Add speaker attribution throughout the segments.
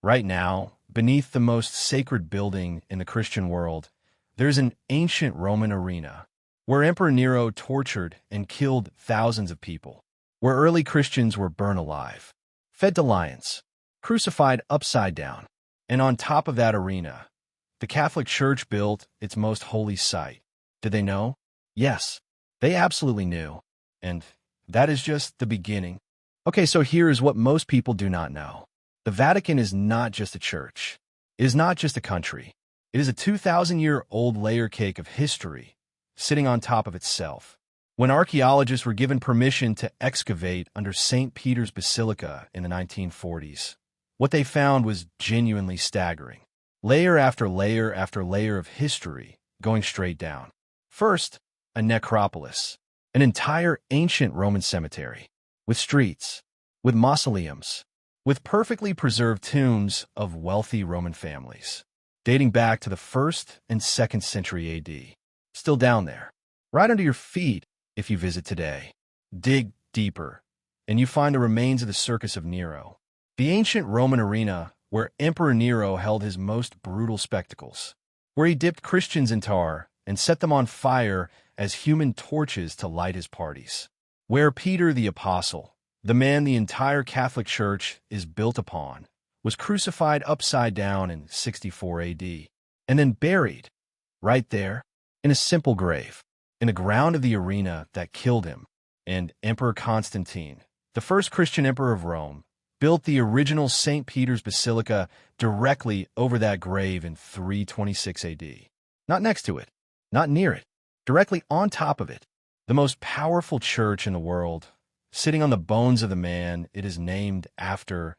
Speaker 1: Right now, beneath the most sacred building in the Christian world, there's an ancient Roman arena where Emperor Nero tortured and killed thousands of people, where early Christians were burned alive, fed to lions, crucified upside down, and on top of that arena, the Catholic Church built its most holy site. Did they know? Yes, they absolutely knew. And that is just the beginning. Okay, so here is what most people do not know. The Vatican is not just a church. It is not just a country. It is a 2,000-year-old layer cake of history sitting on top of itself. When archaeologists were given permission to excavate under St Peters Basilica in the 1940s, what they found was genuinely staggering. Layer after layer after layer of history going straight down. First, a necropolis, an entire ancient Roman cemetery, with streets, with mausoleums, with perfectly preserved tombs of wealthy Roman families, dating back to the 1st and 2nd century AD. Still down there, right under your feet if you visit today. Dig deeper, and you find the remains of the Circus of Nero, the ancient Roman arena where Emperor Nero held his most brutal spectacles, where he dipped Christians in tar and set them on fire as human torches to light his parties, where Peter the Apostle, the man the entire Catholic Church is built upon, was crucified upside down in 64 AD, and then buried, right there, in a simple grave, in the ground of the arena that killed him. And Emperor Constantine, the first Christian emperor of Rome, built the original St. Peters Basilica directly over that grave in 326 AD. Not next to it, not near it, directly on top of it. The most powerful church in the world, sitting on the bones of the man it is named after,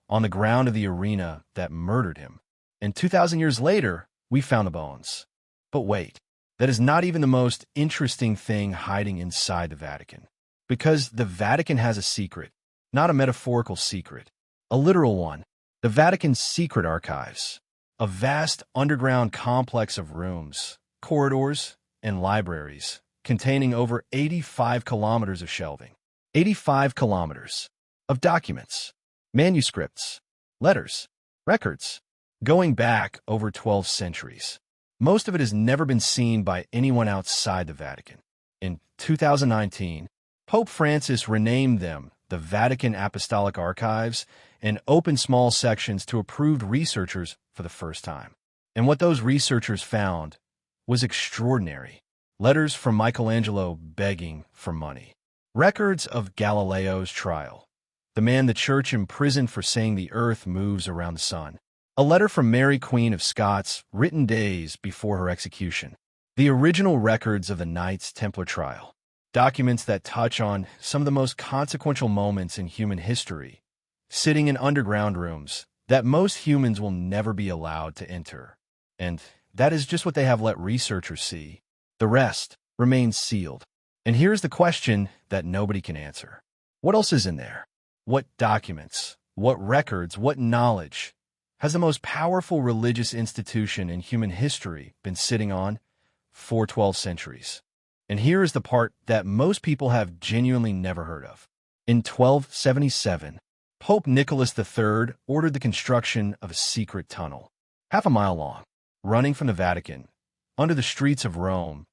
Speaker 1: on the ground of the arena that murdered him. And 2,000 years later, we found the bones. But wait, that is not even the most interesting thing hiding inside the Vatican. Because the Vatican has a secret, not a metaphorical secret, a literal one. The Vatican Secret Archives, a vast underground complex of rooms, corridors, and libraries containing over 85 kilometers of shelving. 85 kilometers of documents, manuscripts, letters, records, going back over 12 centuries. Most of it has never been seen by anyone outside the Vatican. In 2019, Pope Francis renamed them the Vatican Apostolic Archives and opened small sections to approved researchers for the first time. And what those researchers found was extraordinary. Letters from Michelangelo begging for money. Records of Galileo's trial, the man the church imprisoned for saying the earth moves around the sun. A letter from Mary, Queen of Scots, written days before her execution. The original records of the Knights Templar trial. Documents that touch on some of the most consequential moments in human history, sitting in underground rooms that most humans will never be allowed to enter. And that is just what they have let researchers see. The rest remains sealed. And here's the question that nobody can answer. What else is in there? What documents, what records, what knowledge has the most powerful religious institution in human history been sitting on for 12 centuries? And here is the part that most people have genuinely never heard of. In 1277, Pope Nicholas III ordered the construction of a secret tunnel, half a mile long, running from the Vatican, under the streets of Rome,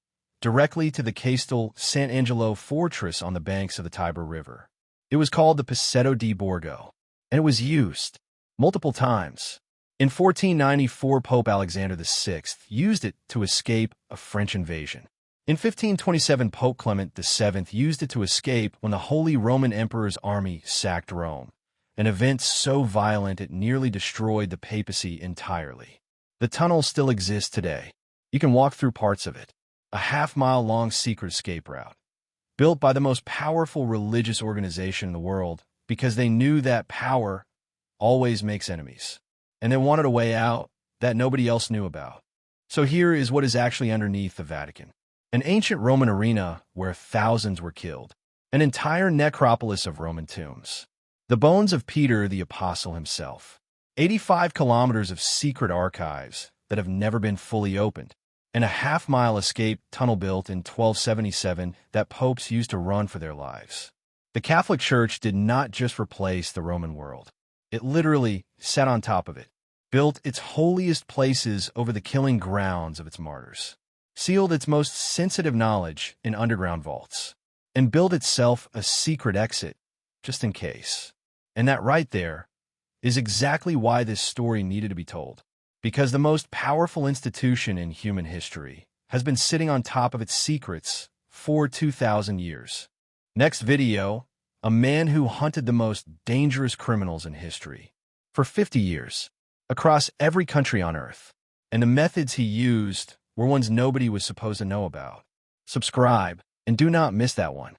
Speaker 1: directly to the castle San Angelo fortress on the banks of the Tiber River. It was called the Passetto di Borgo, and it was used multiple times. In 1494, Pope Alexander VI used it to escape a French invasion. In 1527, Pope Clement VII used it to escape when the Holy Roman Emperor's army sacked Rome, an event so violent it nearly destroyed the papacy entirely. The tunnel still exists today. You can walk through parts of it. A half-mile-long secret escape route, built by the most powerful religious organization in the world because they knew that power always makes enemies, and they wanted a way out that nobody else knew about. So here is what is actually underneath the Vatican. An ancient Roman arena where thousands were killed. An entire necropolis of Roman tombs. The bones of Peter the Apostle himself. 85 kilometers of secret archives that have never been fully opened. And a half-mile escape tunnel built in 1277 that popes used to run for their lives. The Catholic Church did not just replace the Roman world. It literally sat on top of it, built its holiest places over the killing grounds of its martyrs, sealed its most sensitive knowledge in underground vaults, and built itself a secret exit, just in case. And that right there is exactly why this story needed to be told. Because the most powerful institution in human history has been sitting on top of its secrets for 2,000 years. Next video, a man who hunted the most dangerous criminals in history for 50 years across every country on Earth. And the methods he used were ones nobody was supposed to know about. Subscribe and do not miss that one.